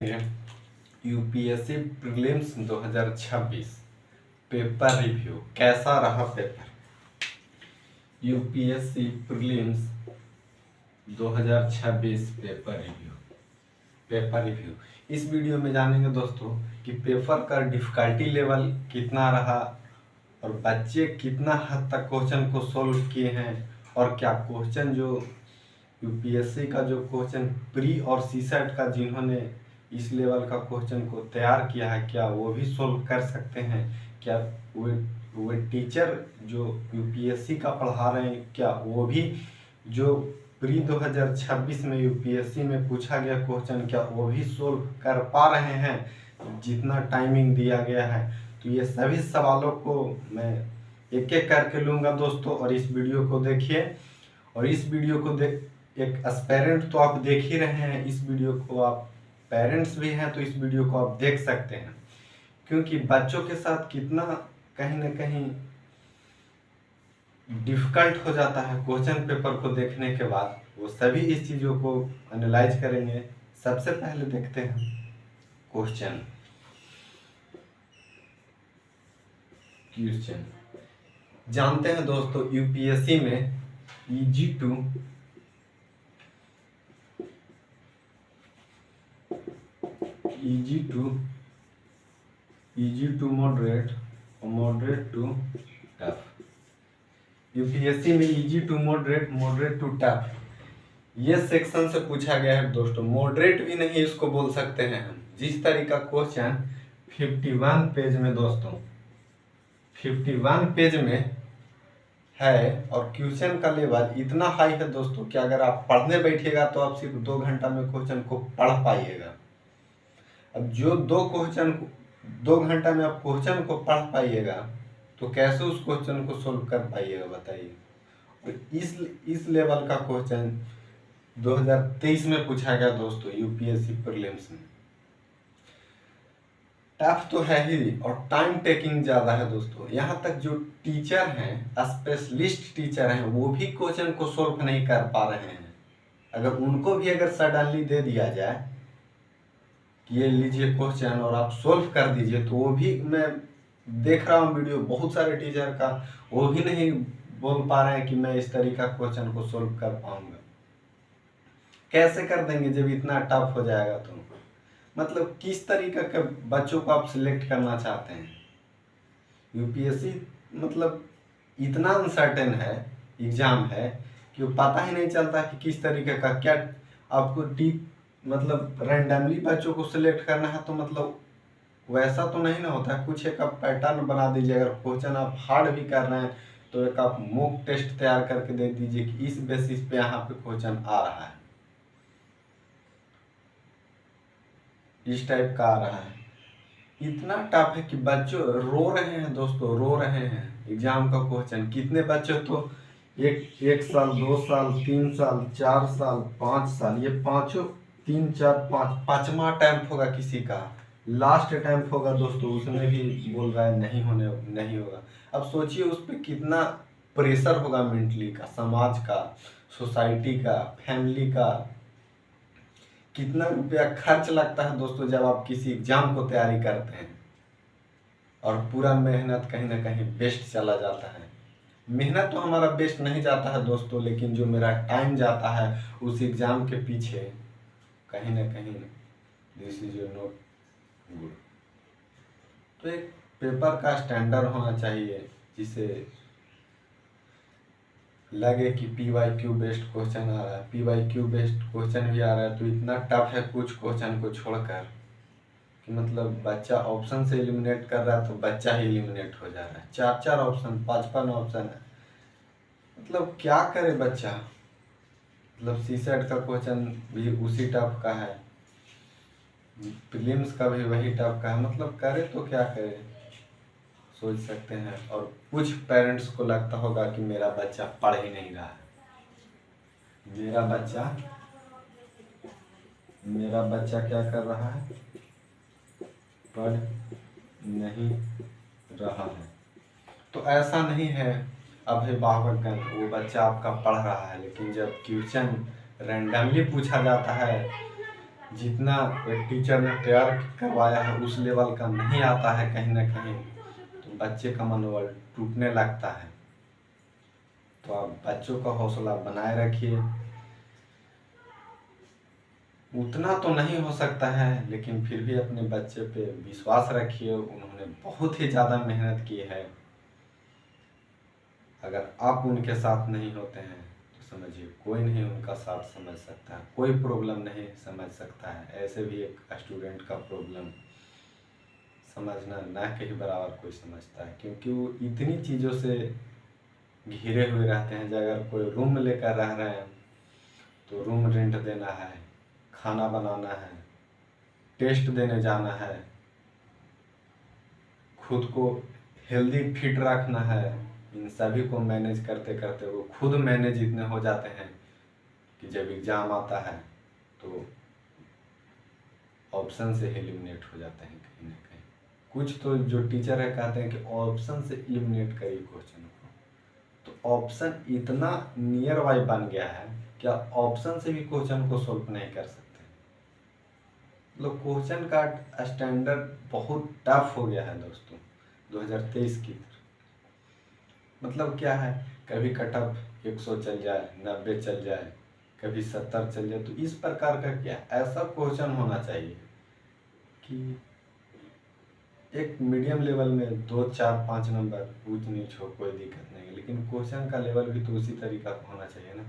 UPSC prelims 2026 paper review कैसा रहा paper. UPSC prelims 2026 paper review इस वीडियो में जानेंगे दोस्तों कि पेपर का डिफिकल्टी लेवल कितना रहा और बच्चे कितना हद तक क्वेश्चन को सोल्व किए हैं और क्या क्वेश्चन जो यूपीएससी का जो क्वेश्चन प्री और सीसेट का जिन्होंने इस लेवल का क्वेश्चन को तैयार किया है क्या वो भी सोल्व कर सकते हैं, क्या वो टीचर जो यूपीएससी का पढ़ा रहे हैं क्या वो भी जो प्री 2026 में यूपीएससी में पूछा गया क्वेश्चन क्या वो भी सोल्व कर पा रहे हैं जितना टाइमिंग दिया गया है। तो ये सभी सवालों को मैं एक एक करके लूँगा दोस्तों और इस वीडियो को देखिए। और इस वीडियो को एक एस्पिरेंट तो आप देख ही रहे हैं, इस वीडियो को आप पेरेंट्स भी हैं तो इस वीडियो को आप देख सकते हैं, क्योंकि बच्चों के साथ कितना कहीं ना कहीं डिफिकल्ट हो जाता है क्वेश्चन पेपर को देखने के बाद, वो सभी इस चीज़ों को एनालाइज करेंगे। सबसे पहले देखते हैं क्वेश्चन। जानते हैं दोस्तों यूपीएससी में इजी टू मॉडरेट और मॉडरेट टू टफ। यूपीएससी में easy to moderate, moderate to tough ये सेक्शन से पूछा गया है दोस्तों। मॉडरेट भी नहीं इसको बोल सकते हैं हम, जिस तरीका क्वेश्चन 51 पेज में दोस्तों 51 पेज में है और क्वेश्चन का लेवल इतना हाई है दोस्तों कि अगर आप पढ़ने बैठिएगा तो आप सिर्फ 2 घंटा में क्वेश्चन को पढ़ पाइएगा। अब जो 2 घंटा में आप क्वेश्चन को पढ़ पाइएगा तो कैसे उस क्वेश्चन को सोल्व कर पाइएगा बताइए। और इस लेवल का क्वेश्चन 2023 में पूछा गया दोस्तों यूपीएससी प्रीलिम्स में। टफ तो है ही और टाइम टेकिंग ज़्यादा है दोस्तों। यहाँ तक जो टीचर हैं, स्पेशलिस्ट टीचर हैं, वो भी क्वेश्चन को सोल्व नहीं कर पा रहे हैं। अगर उनको भी अगर सडनली दे दिया जाए कि ये लीजिए क्वेश्चन और आप सोल्व कर दीजिए, तो वो भी, मैं देख रहा हूँ वीडियो बहुत सारे टीचर का, वो भी नहीं बोल पा रहे हैं कि मैं इस तरीका क्वेश्चन को सोल्व कर पाऊंगा। कैसे कर देंगे जब इतना टफ हो जाएगा। तो मतलब किस तरीके के बच्चों को आप सिलेक्ट करना चाहते हैं। यूपीएससी मतलब इतना अनसर्टेन है एग्जाम है कि वो पता ही नहीं चलता कि किस तरीके का क्या आपको मतलब रैंडमली बच्चों को सिलेक्ट करना है। तो मतलब वैसा तो नहीं ना होता है, कुछ एक आप पैटर्न बना दीजिए। अगर क्वेश्चन आप हार्ड भी कर रहे हैं तो एक आप मॉक टेस्ट तैयार करके दे दीजिए कि इस बेसिस पे यहाँ पे क्वेश्चन आ रहा है, इस टाइप का आ रहा है। इतना टफ है कि बच्चों रो रहे हैं दोस्तों, रो रहे हैं एग्जाम का क्वेश्चन। कितने बच्चे तो एक साल, 2 साल, 3 साल, 4 साल, 5 साल, ये पांचों 3, 4, 5 पांचवा अटेम्प्ट होगा किसी का, लास्ट अटेम्प्ट होगा दोस्तों, उसमें भी बोल रहा है नहीं होगा। अब सोचिए उस पर कितना प्रेशर होगा मेंटली का, समाज का, सोसाइटी का, फैमिली का, कितना रुपया खर्च लगता है दोस्तों जब आप किसी एग्जाम को तैयारी करते हैं और पूरा मेहनत कहीं ना कहीं वेस्ट चला जाता है। मेहनत तो हमारा वेस्ट नहीं जाता है दोस्तों, लेकिन जो मेरा टाइम जाता है उस एग्जाम के पीछे कहीं ना कहीं दिस इज नॉट गुड। तो एक पेपर का स्टैंडर्ड होना चाहिए जिसे लगे कि PYQ बेस्ड क्वेश्चन आ रहा है। PYQ बेस्ड क्वेश्चन भी आ रहा है तो इतना टफ है कुछ क्वेश्चन को छोड़कर कि मतलब बच्चा ऑप्शन से एलिमिनेट कर रहा है तो बच्चा ही एलिमिनेट हो जा रहा है। 4 ऑप्शन, 5 ऑप्शन है, मतलब क्या करे बच्चा। मतलब सीसेट का क्वेश्चन भी उसी टफ का है, प्रीलिम्स का भी वही टफ का है, मतलब करे तो क्या करे सोच सकते हैं। और कुछ पेरेंट्स को लगता होगा कि मेरा बच्चा पढ़ ही नहीं रहा है, मेरा बच्चा क्या कर रहा है, पढ़ नहीं रहा है। तो ऐसा नहीं है अभिभावकगण, वो बच्चा आपका पढ़ रहा है, लेकिन जब क्वेश्चन रैंडमली पूछा जाता है जितना एक टीचर ने तैयार करवाया है उस लेवल का नहीं आता है कहीं ना कहीं, तो बच्चे का मनोबल टूटने लगता है। तो आप बच्चों का हौसला बनाए रखिए। उतना तो नहीं हो सकता है, लेकिन फिर भी अपने बच्चे पे विश्वास रखिए। उन्होंने बहुत ही ज़्यादा मेहनत की है। अगर आप उनके साथ नहीं होते हैं तो समझिए कोई नहीं उनका साथ समझ सकता है, कोई प्रॉब्लम नहीं समझ सकता है। ऐसे भी एक स्टूडेंट का प्रॉब्लम समझना ना कहीं बराबर कोई समझता है, क्योंकि वो इतनी चीज़ों से घिरे हुए रहते हैं। जब अगर कोई रूम लेकर रह रहे हैं तो रूम रेंट देना है, खाना बनाना है, टेस्ट देने जाना है, खुद को हेल्दी फिट रखना है। इन सभी को मैनेज करते करते वो खुद मैनेज इतने हो जाते हैं कि जब एग्ज़ाम आता है तो ऑप्शन से एलिमिनेट हो जाते हैं कहीं ना कहीं। कुछ तो जो टीचर है कहते हैं कि ऑप्शन से एलिमिनेट करिए क्वेश्चन को, तो ऑप्शन इतना नियर बाई बन गया है कि आप ऑप्शन से भी क्वेश्चन को सोल्व नहीं कर सकते। मतलब क्वेश्चन का स्टैंडर्ड बहुत टफ हो गया है दोस्तों 2023 की। मतलब क्या है, कभी कट ऑफ 100 चल जाए, 90 चल जाए, कभी 70 चल जाए। तो इस प्रकार का क्या ऐसा क्वेश्चन होना चाहिए कि एक मीडियम लेवल में 2 4 5 नंबर ऊंच नीच हो, कोई दिक्कत नहीं है, लेकिन क्वेश्चन का लेवल भी तो उसी तरीका का होना चाहिए ना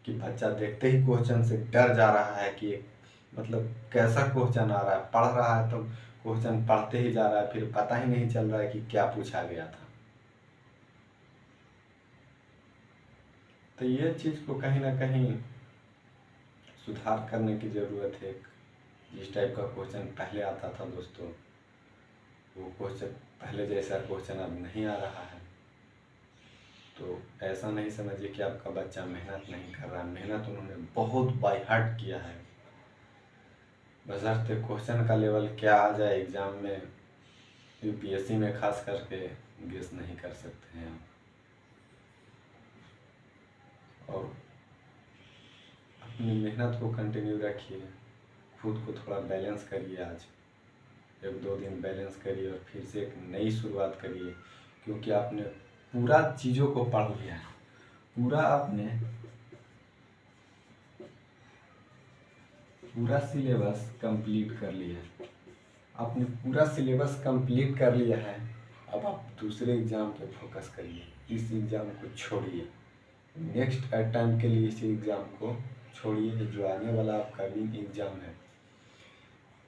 कि बच्चा देखते ही क्वेश्चन से डर जा रहा है कि मतलब कैसा क्वेश्चन आ रहा है। पढ़ रहा है तो क्वेश्चन पढ़ते ही जा रहा है, फिर पता ही नहीं चल रहा है कि क्या पूछा गया था। तो ये चीज़ को कहीं ना कहीं सुधार करने की ज़रूरत है। जिस टाइप का क्वेश्चन पहले आता था दोस्तों, वो क्वेश्चन पहले जैसा क्वेश्चन अब नहीं आ रहा है। तो ऐसा नहीं समझिए कि आपका बच्चा मेहनत नहीं कर रहा है। मेहनत उन्होंने बहुत बाय हार्ट किया है। बशर्ते क्वेश्चन का लेवल क्या आ जाए एग्ज़ाम में, यूपीएससी में खास करके गेस नहीं कर सकते हैं आप। और अपनी मेहनत को कंटिन्यू रखिए, खुद को थोड़ा बैलेंस करिए। आज 1-2 दिन बैलेंस करिए और फिर से एक नई शुरुआत करिए, क्योंकि आपने पूरा चीज़ों को पढ़ लिया है, पूरा आपने पूरा सिलेबस कंप्लीट कर लिया है। आपने पूरा सिलेबस कंप्लीट कर लिया है। अब आप दूसरे एग्ज़ाम पे फोकस करिए, इस एग्ज़ाम को छोड़िए। नेक्स्ट अटेम्प्ट के लिए इस एग्ज़ाम को छोड़िए। जो आने वाला आपका भी एग्ज़ाम है,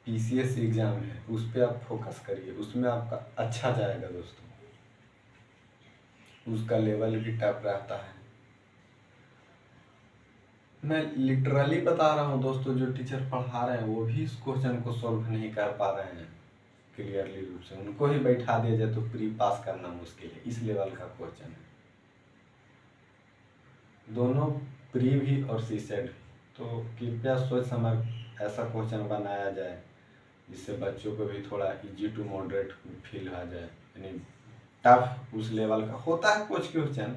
पीसीएस एग्ज़ाम है, उस पर आप फोकस करिए। उसमें आपका अच्छा जाएगा दोस्तों। उसका लेवल भी टफ रहता है। मैं लिटरली बता रहा हूँ दोस्तों, जो टीचर पढ़ा रहे हैं वो भी इस क्वेश्चन को सॉल्व नहीं कर पा रहे हैं क्लियरली रूप से। उनको ही बैठा दिया जाए तो प्री पास करना मुश्किल है, इस लेवल का क्वेश्चन है। दोनों प्री भी और सीसेट भी। तो कृपया सोच समझ ऐसा क्वेश्चन बनाया जाए जिससे बच्चों को भी थोड़ा इजी टू मॉडरेट फील आ जाए। यानी टफ उस लेवल का होता है कुछ क्वेश्चन,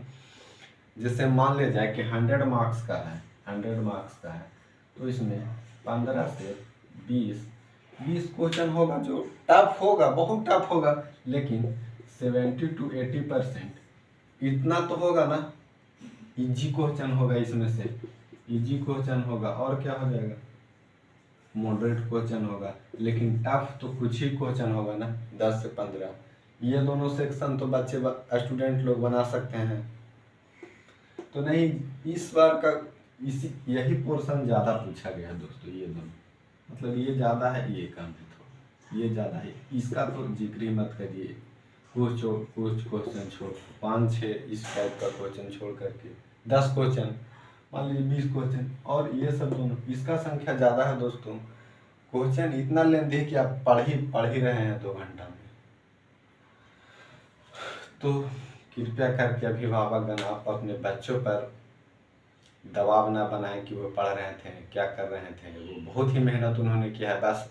जैसे मान लिया जाए कि 100 मार्क्स का है, 100 मार्क्स का है, तो इसमें 15 से 20 क्वेश्चन होगा जो टफ होगा, बहुत टफ होगा, लेकिन 70 to 80% इतना तो होगा ना, इजी क्वेश्चन होगा। इसमें से इजी क्वेश्चन होगा और क्या हो जाएगा, मॉडरेट क्वेश्चन होगा। लेकिन टफ तो कुछ ही क्वेश्चन होगा ना, 10 से 15। ये दोनों सेक्शन तो बच्चे स्टूडेंट लोग बना सकते हैं। तो नहीं, इस बार का यही पोर्शन ज़्यादा पूछा गया दोस्तों। ये दोनों मतलब ये ज़्यादा है, ये कम है, थोड़ा ये ज़्यादा है। इसका तो जिक्र ही मत करिए। कुछ क्वेश्चन छोड़, 5-6 इस टाइप का क्वेश्चन छोड़ करके 10 क्वेश्चन, मान लीजिए 20 क्वेश्चन, और ये सब दोनों, इसका संख्या ज़्यादा है दोस्तों। क्वेश्चन इतना लेंथी है कि आप पढ़ ही रहे हैं 2 घंटा में। तो कृपया करके अभिभावकगण आप अपने बच्चों पर दबाव ना बनाएं कि वो पढ़ रहे थे, क्या कर रहे थे। वो बहुत ही मेहनत उन्होंने किया है, बस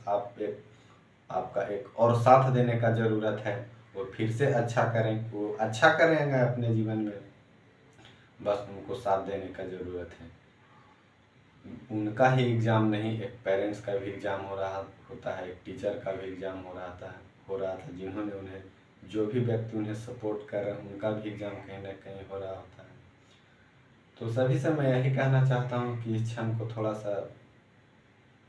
आपका एक और साथ देने का ज़रूरत है। वो फिर से अच्छा करें, वो अच्छा करेंगे अपने जीवन में, बस उनको साथ देने का ज़रूरत है। उनका ही एग्ज़ाम नहीं, एक पेरेंट्स का भी एग्ज़ाम होता है, एक टीचर का भी एग्ज़ाम हो रहा था, जिन्होंने उन्हें जो भी व्यक्ति उन्हें सपोर्ट कर रहे हैं उनका भी एग्ज़ाम कहीं ना कहीं हो रहा होता है। तो सभी से मैं यही कहना चाहता हूँ कि इस क्षण को थोड़ा सा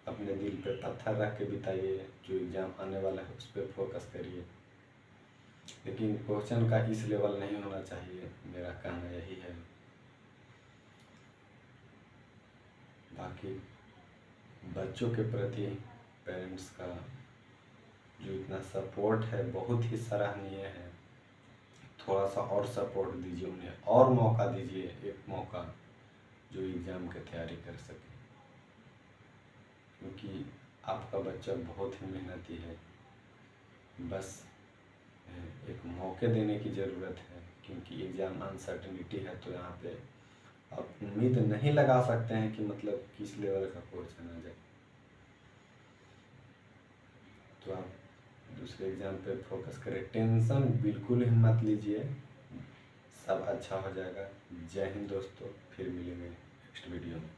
अपने दिल पे पत्थर रख के बिताइए, जो एग्ज़ाम आने वाला है उस पर फोकस करिए, लेकिन क्वेश्चन का इस लेवल नहीं होना चाहिए, मेरा कहना यही है। बाकी बच्चों के प्रति पेरेंट्स का जो इतना सपोर्ट है बहुत ही सराहनीय है। थोड़ा सा और सपोर्ट दीजिए उन्हें, और मौका दीजिए, एक मौका जो एग्ज़ाम की तैयारी कर सके, क्योंकि आपका बच्चा बहुत ही मेहनती है। बस एक मौके देने की ज़रूरत है, क्योंकि एग्ज़ाम अनसर्टिनिटी है, तो यहाँ पे आप उम्मीद नहीं लगा सकते हैं कि मतलब किस लेवल का क्वेश्चन आ जाए। तो आप दूसरे एग्ज़ाम पे फोकस करें, टेंशन बिल्कुल ही मत लीजिए, सब अच्छा हो जाएगा। जय हिंद दोस्तों, फिर मिलेंगे नेक्स्ट वीडियो में।